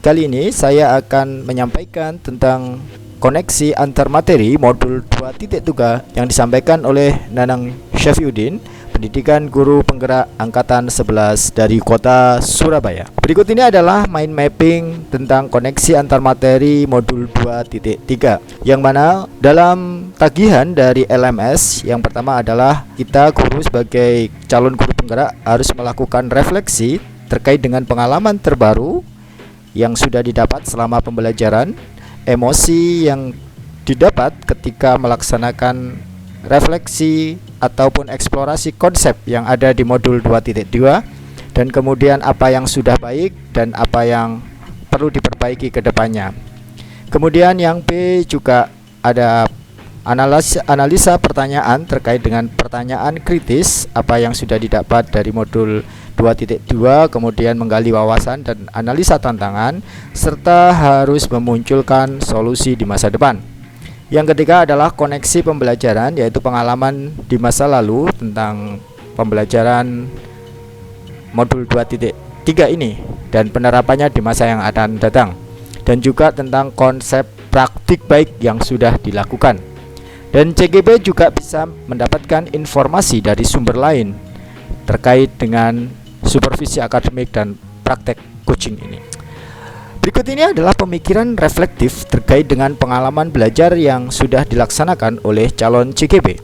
kali ini saya akan menyampaikan tentang koneksi antar materi modul 2.3 yang disampaikan oleh Nanang Syafiuddin, pendidikan guru penggerak angkatan 11 dari kota Surabaya. Berikut ini adalah mind mapping tentang koneksi antar materi modul 2.3, yang mana dalam tagihan dari LMS yang pertama adalah kita guru sebagai calon guru penggerak harus melakukan refleksi terkait dengan pengalaman terbaru yang sudah didapat selama pembelajaran, emosi yang didapat ketika melaksanakan refleksi ataupun eksplorasi konsep yang ada di modul 2.2, dan kemudian apa yang sudah baik dan apa yang perlu diperbaiki ke depannya. Kemudian yang B juga ada analisa pertanyaan terkait dengan pertanyaan kritis, apa yang sudah didapat dari modul 2.2, kemudian menggali wawasan dan analisa tantangan, serta harus memunculkan solusi di masa depan. Yang ketiga adalah koneksi pembelajaran, yaitu pengalaman di masa lalu tentang pembelajaran modul 2.3 ini dan penerapannya di masa yang akan datang, dan juga tentang konsep praktik baik yang sudah dilakukan. Dan CGB juga bisa mendapatkan informasi dari sumber lain terkait dengan supervisi akademik dan praktek coaching ini. Berikut ini adalah pemikiran reflektif terkait dengan pengalaman belajar yang sudah dilaksanakan oleh calon CGB.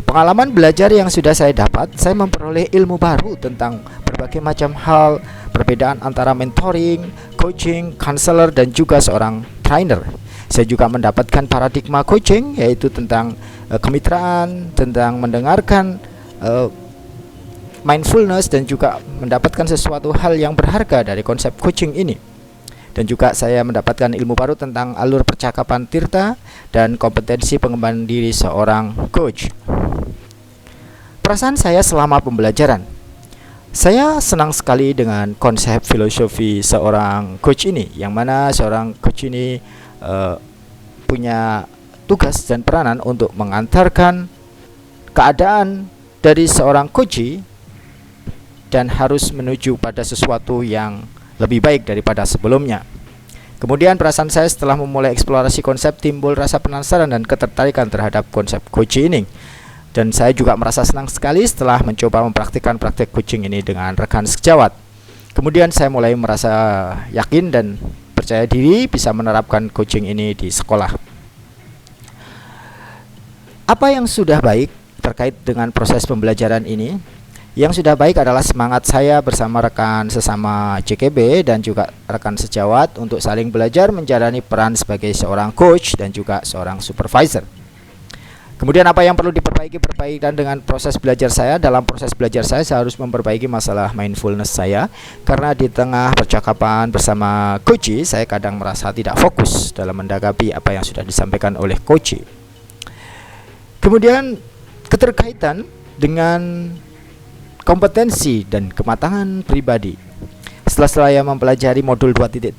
Pengalaman belajar yang sudah saya dapat, saya memperoleh ilmu baru tentang berbagai macam hal, perbedaan antara mentoring, coaching, counselor, dan juga seorang trainer. Saya juga mendapatkan paradigma coaching, yaitu tentang kemitraan, tentang mendengarkan, mindfulness, dan juga mendapatkan sesuatu hal yang berharga dari konsep coaching ini. Dan juga saya mendapatkan ilmu baru tentang alur percakapan Tirta dan kompetensi pengembangan diri seorang coach. Perasaan saya selama pembelajaran, saya senang sekali dengan konsep filosofi seorang coach ini, yang mana seorang coach ini punya tugas dan peranan untuk mengantarkan keadaan dari seorang coach dan harus menuju pada sesuatu yang lebih baik daripada sebelumnya. Kemudian perasaan saya setelah memulai eksplorasi konsep, timbul rasa penasaran dan ketertarikan terhadap konsep coaching ini. Dan saya juga merasa senang sekali setelah mencoba mempraktikkan praktek coaching ini dengan rekan sejawat. Kemudian saya mulai merasa yakin dan percaya diri bisa menerapkan coaching ini di sekolah. Apa yang sudah baik terkait dengan proses pembelajaran ini? Yang sudah baik adalah semangat saya bersama rekan sesama CKB dan juga rekan sejawat untuk saling belajar menjalani peran sebagai seorang coach dan juga seorang supervisor. Kemudian apa yang perlu diperbaiki berkaitan dengan proses belajar saya? Dalam proses belajar saya harus memperbaiki masalah mindfulness saya, karena di tengah percakapan bersama coach, saya kadang merasa tidak fokus dalam mendagapi apa yang sudah disampaikan oleh coach. Kemudian keterkaitan dengan kompetensi dan kematangan pribadi. Setelah saya mempelajari modul 2.3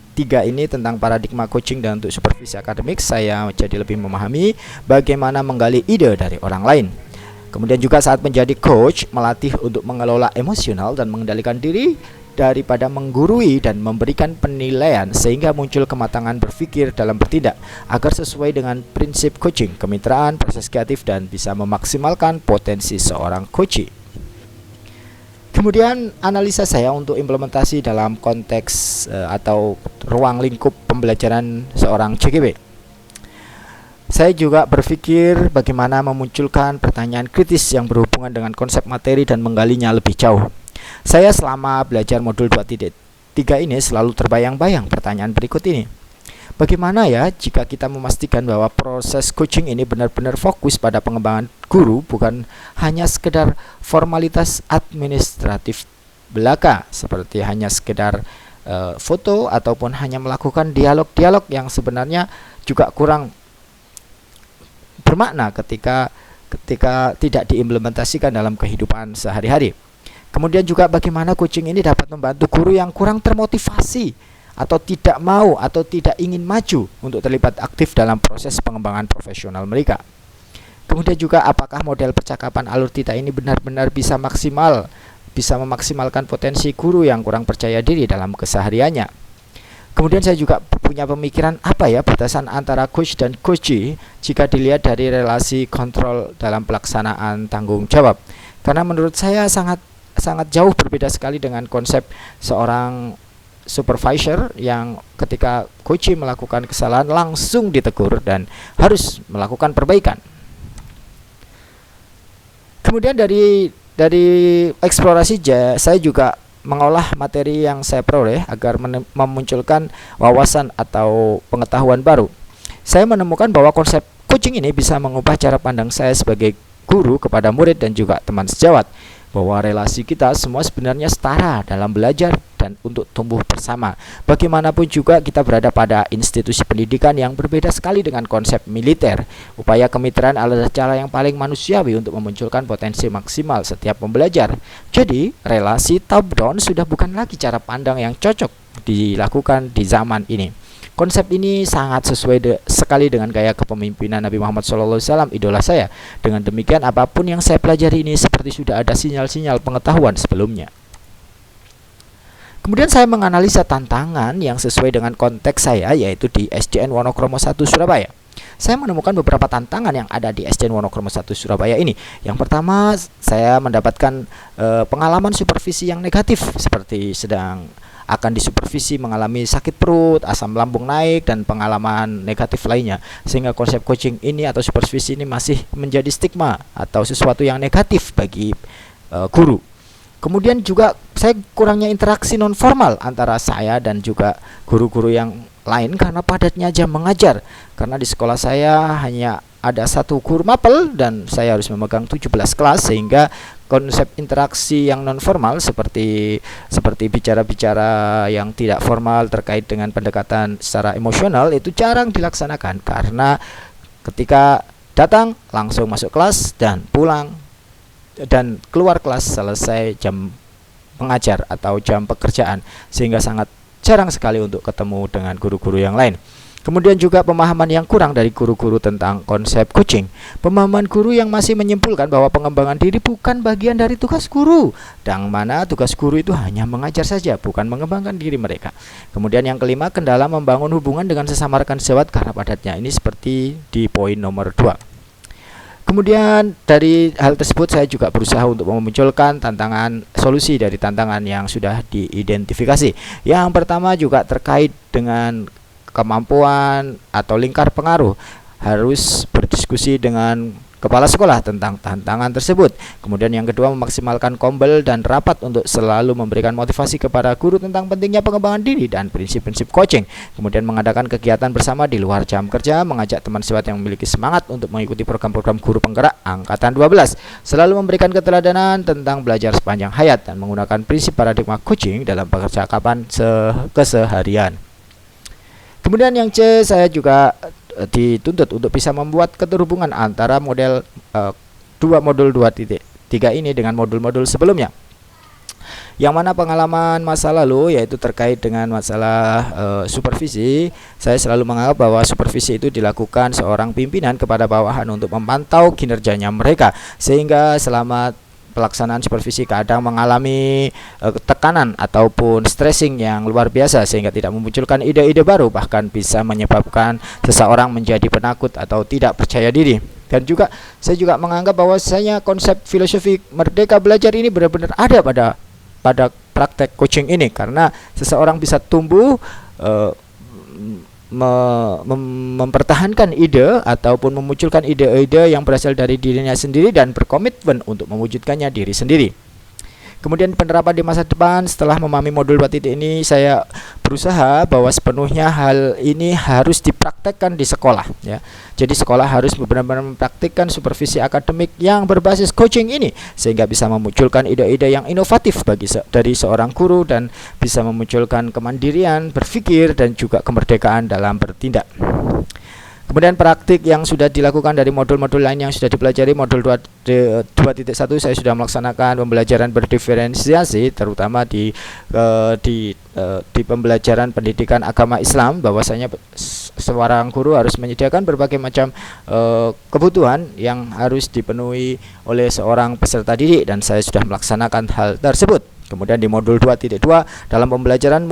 ini tentang paradigma coaching dan untuk supervisi akademik, saya jadi lebih memahami bagaimana menggali ide dari orang lain. Kemudian juga saat menjadi coach, melatih untuk mengelola emosional dan mengendalikan diri daripada menggurui dan memberikan penilaian, sehingga muncul kematangan berpikir dalam bertindak agar sesuai dengan prinsip coaching, kemitraan, proses kreatif, dan bisa memaksimalkan potensi seorang coach. Kemudian analisa saya untuk implementasi dalam konteks atau ruang lingkup pembelajaran seorang CGB. Saya juga berpikir bagaimana memunculkan pertanyaan kritis yang berhubungan dengan konsep materi dan menggalinya lebih jauh. Saya selama belajar modul 2.3 ini selalu terbayang-bayang pertanyaan berikut ini. Bagaimana ya jika kita memastikan bahwa proses coaching ini benar-benar fokus pada pengembangan guru, bukan hanya sekedar formalitas administratif belaka seperti hanya sekedar foto ataupun hanya melakukan dialog-dialog yang sebenarnya juga kurang bermakna ketika tidak diimplementasikan dalam kehidupan sehari-hari. Kemudian juga bagaimana coaching ini dapat membantu guru yang kurang termotivasi atau tidak mau atau tidak ingin maju untuk terlibat aktif dalam proses pengembangan profesional mereka. Kemudian juga apakah model percakapan alur Tirta ini benar-benar bisa memaksimalkan potensi guru yang kurang percaya diri dalam kesehariannya. Kemudian saya juga punya pemikiran apa ya batasan antara coach dan coachee jika dilihat dari relasi kontrol dalam pelaksanaan tanggung jawab. Karena menurut saya sangat jauh berbeda sekali dengan konsep seorang supervisor yang ketika coachee melakukan kesalahan langsung ditegur dan harus melakukan perbaikan. Kemudian dari eksplorasi saya juga mengolah materi yang saya peroleh agar memunculkan wawasan atau pengetahuan baru. Saya menemukan bahwa konsep coaching ini bisa mengubah cara pandang saya sebagai guru kepada murid dan juga teman sejawat, bahwa relasi kita semua sebenarnya setara dalam belajar dan untuk tumbuh bersama. Bagaimanapun juga kita berada pada institusi pendidikan yang berbeda sekali dengan konsep militer. Upaya kemitraan adalah cara yang paling manusiawi untuk memunculkan potensi maksimal setiap pembelajar. Jadi, relasi top down sudah bukan lagi cara pandang yang cocok dilakukan di zaman ini. Konsep ini sangat sesuai sekali dengan gaya kepemimpinan Nabi Muhammad SAW, idola saya. Dengan demikian, apapun yang saya pelajari ini seperti sudah ada sinyal-sinyal pengetahuan sebelumnya. Kemudian saya menganalisa tantangan yang sesuai dengan konteks saya, yaitu di SDN Wonokromo 1 Surabaya. Saya menemukan beberapa tantangan yang ada di SDN Wonokromo 1 Surabaya ini. Yang pertama, saya mendapatkan pengalaman supervisi yang negatif, seperti sedang akan disupervisi mengalami sakit perut, asam lambung naik, dan pengalaman negatif lainnya. Sehingga konsep coaching ini atau supervisi ini masih menjadi stigma atau sesuatu yang negatif bagi guru. Kemudian juga saya kurangnya interaksi non formal antara saya dan juga guru-guru yang lain karena padatnya jam mengajar. Karena di sekolah saya hanya ada satu guru mapel dan saya harus memegang 17 kelas, sehingga konsep interaksi yang non formal seperti bicara-bicara yang tidak formal terkait dengan pendekatan secara emosional itu jarang dilaksanakan, karena ketika datang langsung masuk kelas dan pulang dan keluar kelas selesai jam mengajar atau jam pekerjaan, sehingga sangat jarang sekali untuk ketemu dengan guru-guru yang lain. Kemudian juga pemahaman yang kurang dari guru-guru tentang konsep coaching. Pemahaman guru yang masih menyimpulkan bahwa pengembangan diri bukan bagian dari tugas guru, yang mana tugas guru itu hanya mengajar saja, bukan mengembangkan diri mereka. Kemudian yang kelima, kendala membangun hubungan dengan sesama rekan sejawat karena padatnya. Ini seperti di poin nomor 2. Kemudian dari hal tersebut saya juga berusaha untuk memunculkan solusi dari tantangan yang sudah diidentifikasi. Yang pertama juga terkait dengan kemampuan atau lingkar pengaruh, harus berdiskusi dengan kepala sekolah tentang tantangan tersebut. Kemudian yang kedua, memaksimalkan kombel dan rapat untuk selalu memberikan motivasi kepada guru tentang pentingnya pengembangan diri dan prinsip-prinsip coaching. Kemudian mengadakan kegiatan bersama di luar jam kerja, mengajak teman sejawat yang memiliki semangat untuk mengikuti program-program guru penggerak angkatan 12. Selalu memberikan keteladanan tentang belajar sepanjang hayat dan menggunakan prinsip paradigma coaching dalam percakapan keseharian. Kemudian yang C, saya juga dituntut untuk bisa membuat keterhubungan antara modul 2.3 ini dengan modul-modul sebelumnya, yang mana pengalaman masa lalu yaitu terkait dengan masalah supervisi. Saya selalu menganggap bahwa supervisi itu dilakukan seorang pimpinan kepada bawahan untuk memantau kinerjanya mereka, sehingga selama pelaksanaan supervisi kadang mengalami tekanan ataupun stressing yang luar biasa, sehingga tidak memunculkan ide-ide baru, bahkan bisa menyebabkan seseorang menjadi penakut atau tidak percaya diri. Dan juga saya juga menganggap bahwasanya konsep filosofi merdeka belajar ini benar-benar ada pada praktek coaching ini, karena seseorang bisa tumbuh mempertahankan ide ataupun memunculkan ide-ide yang berasal dari dirinya sendiri dan berkomitmen untuk mewujudkannya diri sendiri. Kemudian penerapan di masa depan setelah memahami modul 2 ini, saya berusaha bahwa sepenuhnya hal ini harus dipraktekkan di sekolah, ya. Jadi sekolah harus benar-benar mempraktikkan supervisi akademik yang berbasis coaching ini, sehingga bisa memunculkan ide-ide yang inovatif dari seorang guru dan bisa memunculkan kemandirian berpikir dan juga kemerdekaan dalam bertindak. Kemudian praktik yang sudah dilakukan dari modul-modul lain yang sudah dipelajari. Modul 2.1 saya sudah melaksanakan pembelajaran berdiferensiasi, terutama di pembelajaran pendidikan agama Islam, bahwasanya seorang guru harus menyediakan berbagai macam kebutuhan yang harus dipenuhi oleh seorang peserta didik, dan saya sudah melaksanakan hal tersebut. Kemudian di modul 2.2 dalam pembelajaran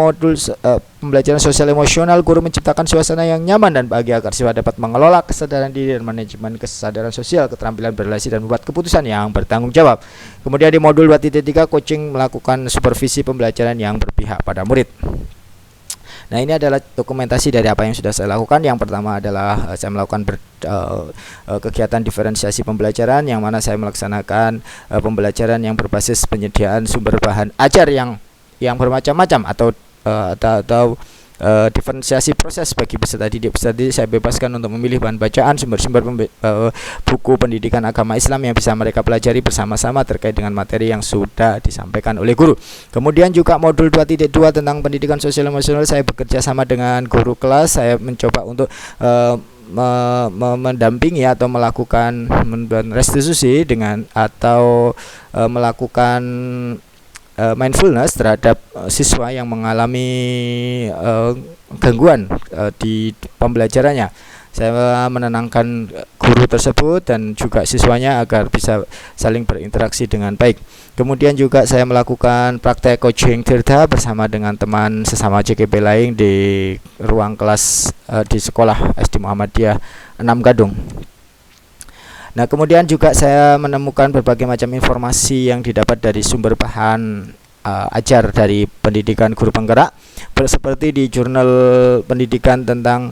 sosial emosional, guru menciptakan suasana yang nyaman dan bahagia agar siswa dapat mengelola kesadaran diri dan manajemen kesadaran sosial, keterampilan berrelasi dan membuat keputusan yang bertanggung jawab. Kemudian di modul 2.3 coaching melakukan supervisi pembelajaran yang berpihak pada murid. Nah, ini adalah dokumentasi dari apa yang sudah saya lakukan. Yang pertama adalah saya melakukan kegiatan diferensiasi pembelajaran, yang mana saya melaksanakan pembelajaran yang berbasis penyediaan sumber bahan ajar yang bermacam-macam atau diferensiasi proses bagi peserta didik. Peserta didik saya bebaskan untuk memilih bahan bacaan, sumber-sumber buku pendidikan agama Islam yang bisa mereka pelajari bersama-sama terkait dengan materi yang sudah disampaikan oleh guru. Kemudian juga modul 2.2 tentang pendidikan sosial emosional, saya bekerja sama dengan guru kelas. Saya mencoba untuk mendampingi atau melakukan restitusi dengan atau melakukan mindfulness terhadap siswa yang mengalami gangguan di pembelajarannya. Saya menenangkan guru tersebut dan juga siswanya agar bisa saling berinteraksi dengan baik. Kemudian juga saya melakukan praktek coaching tirta bersama dengan teman sesama JKP lain di ruang kelas di sekolah SD Muhammadiyah 6 Gadung. Nah, kemudian juga saya menemukan berbagai macam informasi yang didapat dari sumber bahan ajar dari pendidikan guru penggerak, seperti di jurnal pendidikan tentang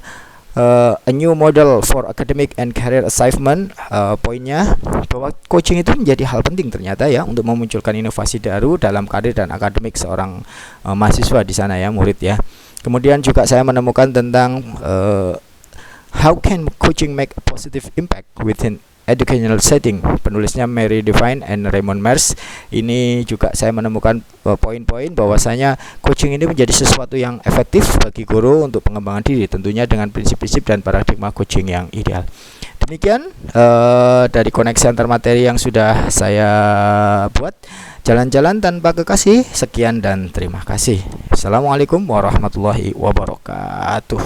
a new model for academic and career achievement. Poinnya bahwa coaching itu menjadi hal penting ternyata ya untuk memunculkan inovasi baru dalam karir dan akademik seorang mahasiswa di sana ya, murid ya. Kemudian juga saya menemukan tentang how can coaching make a positive impact within educational setting, penulisnya Mary Devine and Raymond Mers. Ini juga saya menemukan poin-poin bahwasanya coaching ini menjadi sesuatu yang efektif bagi guru untuk pengembangan diri, tentunya dengan prinsip-prinsip dan paradigma coaching yang ideal. Demikian dari koneksi antar materi yang sudah saya buat. Jalan-jalan tanpa kekasih. Sekian dan terima kasih. Assalamualaikum warahmatullahi wabarakatuh.